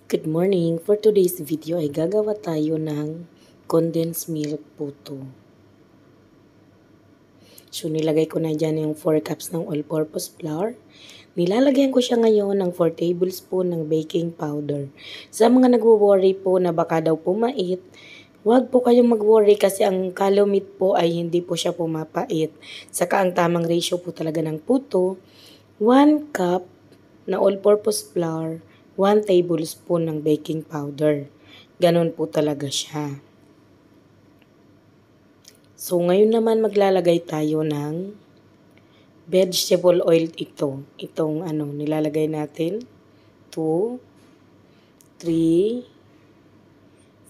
Good morning! For today's video ay gagawa tayo ng condensed milk puto. So nilagay ko na dyan yung 4 cups ng all-purpose flour. Nilalagyan ko siya ngayon ng 4 tablespoon ng baking powder. Sa mga nagwo-worry po na baka daw pumait, huwag po kayong mag-worry kasi ang calamit po ay hindi po siya pumapait. Saka ang tamang ratio po talaga ng puto, 1 cup na all-purpose flour, 1 tablespoon ng baking powder. Ganon po talaga siya. So, ngayon naman maglalagay tayo ng vegetable oil ito. Itong nilalagay natin. 2, 3,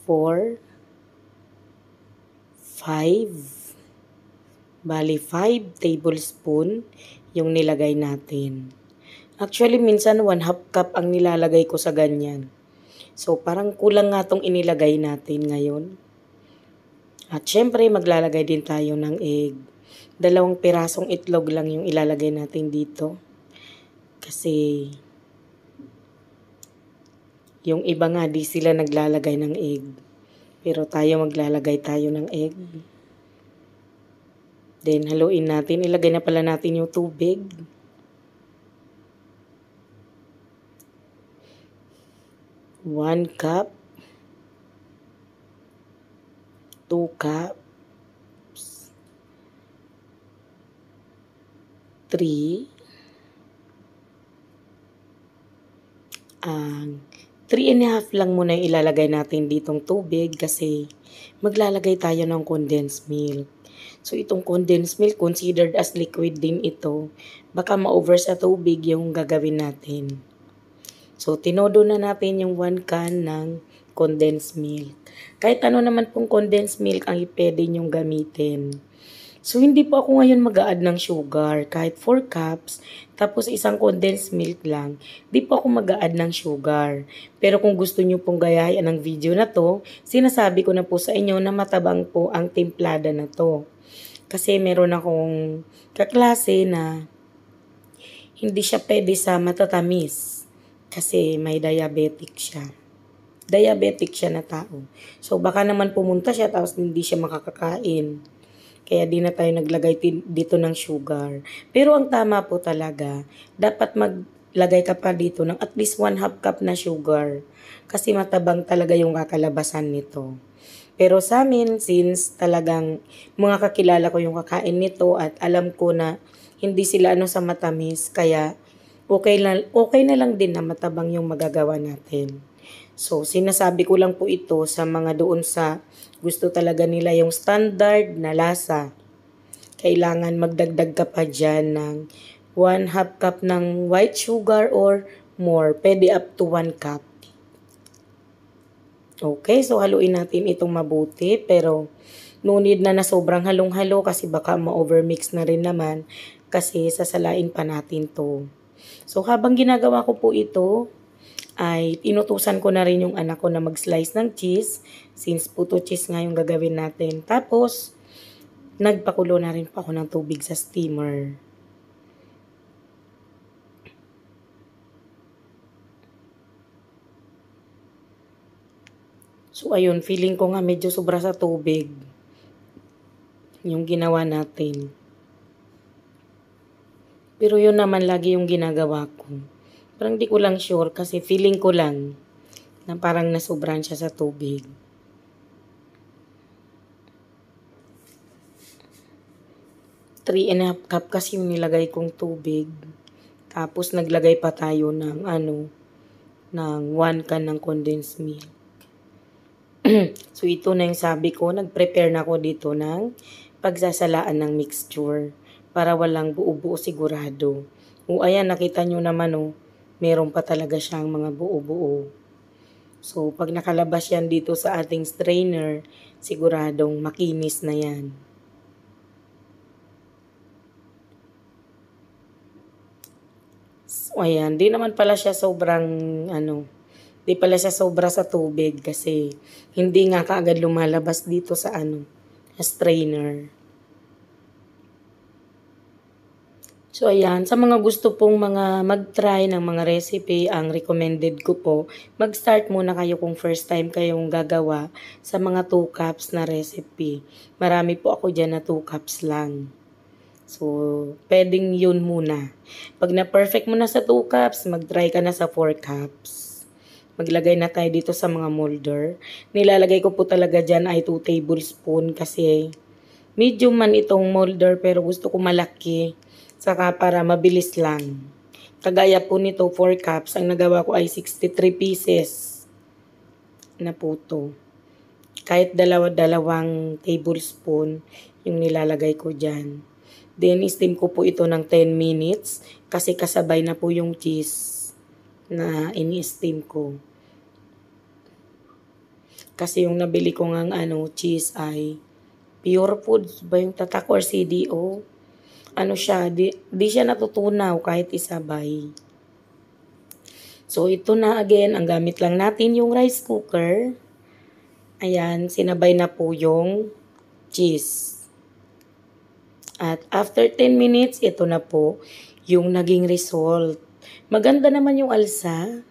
4, 5. Bali, 5 tablespoon yung nilagay natin. Actually, minsan 1/2 cup ang nilalagay ko sa ganyan. So, parang kulang nga itong inilagay natin ngayon. At syempre, maglalagay din tayo ng egg. 2 pirasong itlog lang yung ilalagay natin dito. Kasi, yung iba nga di sila naglalagay ng egg. Pero tayo maglalagay tayo ng egg. Then, haluin natin. Ilagay na pala natin yung tubig. 1 cup. 2 cups. 3. 3.5 lang muna yung ilalagay natin ditong tubig kasi maglalagay tayo ng condensed milk. So, itong condensed milk, considered as liquid din ito. Baka ma-over sa tubig yung gagawin natin. So, tinodo na natin yung 1 can ng condensed milk. Kahit ano naman pong condensed milk ang pwede nyong gamitin. So, hindi po ako ngayon mag-a-add ng sugar. Kahit 4 cups, tapos isang condensed milk lang, di po ako mag-a-add ng sugar. Pero kung gusto nyo pong gayahin ng video na to, sinasabi ko na po sa inyo na matabang po ang timplada na to. Kasi meron akong kaklase na hindi siya pwede sa matatamis. Kasi may diabetic siya. Diabetic siya na tao. So, baka naman pumunta siya tapos hindi siya makakakain. Kaya di na tayo naglagay dito ng sugar. Pero ang tama po talaga, dapat maglagay ka pa dito ng at least 1/2 cup na sugar. Kasi matabang talaga yung kakalabasan nito. Pero sa amin, since talagang mga kakilala ko yung kakain nito at alam ko na hindi sila sa matamis, kaya okay na lang din na matabang yung magagawa natin. So, sinasabi ko lang po ito sa mga doon sa gusto talaga nila yung standard na lasa. Kailangan magdagdag ka pa dyan ng 1/2 cup ng white sugar or more. Pwede up to 1 cup. Okay, so haluin natin itong mabuti. Pero no need na sobrang halong-halo kasi baka ma-overmix na rin naman kasi sasalain pa natin to. So, habang ginagawa ko po ito, ay inutusan ko na rin yung anak ko na mag-slice ng cheese since puto cheese nga yung gagawin natin. Tapos, nagpakulo na rin pa ako ng tubig sa steamer. So, ayun, feeling ko nga medyo sobra sa tubig yung ginawa natin. Pero yun naman lagi yung ginagawa ko. Parang di ko lang sure kasi feeling ko lang na parang nasobran siya sa tubig. Three and a half cup kasi yung nilagay kong tubig. Tapos naglagay pa tayo ng ng 1 can ng condensed milk. So ito na yung sabi ko, nag-prepare na ako dito ng pagsasalaan ng mixture para walang buo-buo sigurado. O ayan, nakita nyo naman meron pa talaga siyang mga buo-buo. So, pag nakalabas yan dito sa ating strainer, siguradong makinis na yan. So, ayan, di naman pala siya sobrang, di pala siya sobra sa tubig kasi hindi nga kaagad lumalabas dito sa strainer. So ayan, sa mga gusto pong mga mag-try ng mga recipe, ang recommended ko po, mag-start muna kayo kung first time kayong gagawa sa mga 2 cups na recipe. Marami po ako diyan na 2 cups lang. So, puwedeng yun muna. 'Pag na-perfect mo na sa 2 cups, mag-try ka na sa 4 cups. Maglagay na tayo dito sa mga molder. Nilalagay ko po talaga diyan ay 2 tablespoon kasi medium man itong molder pero gusto ko malaki. Saka para mabilis lang. Kagaya po nito 4 cups, ang nagawa ko ay 63 pieces na puto. Kahit dalawang tablespoon yung nilalagay ko diyan. Then, steam ko po ito ng 10 minutes kasi kasabay na po yung cheese na ini-steam ko. Kasi yung nabili ko ngang cheese ay Pure Foods ba yung tatak or CDO? Ano siya, di siya natutunaw kahit isabay. So, ito na again, ang gamit lang natin yung rice cooker. Ayan, sinabay na po yung cheese. At after 10 minutes, ito na po yung naging result. Maganda naman yung alsa.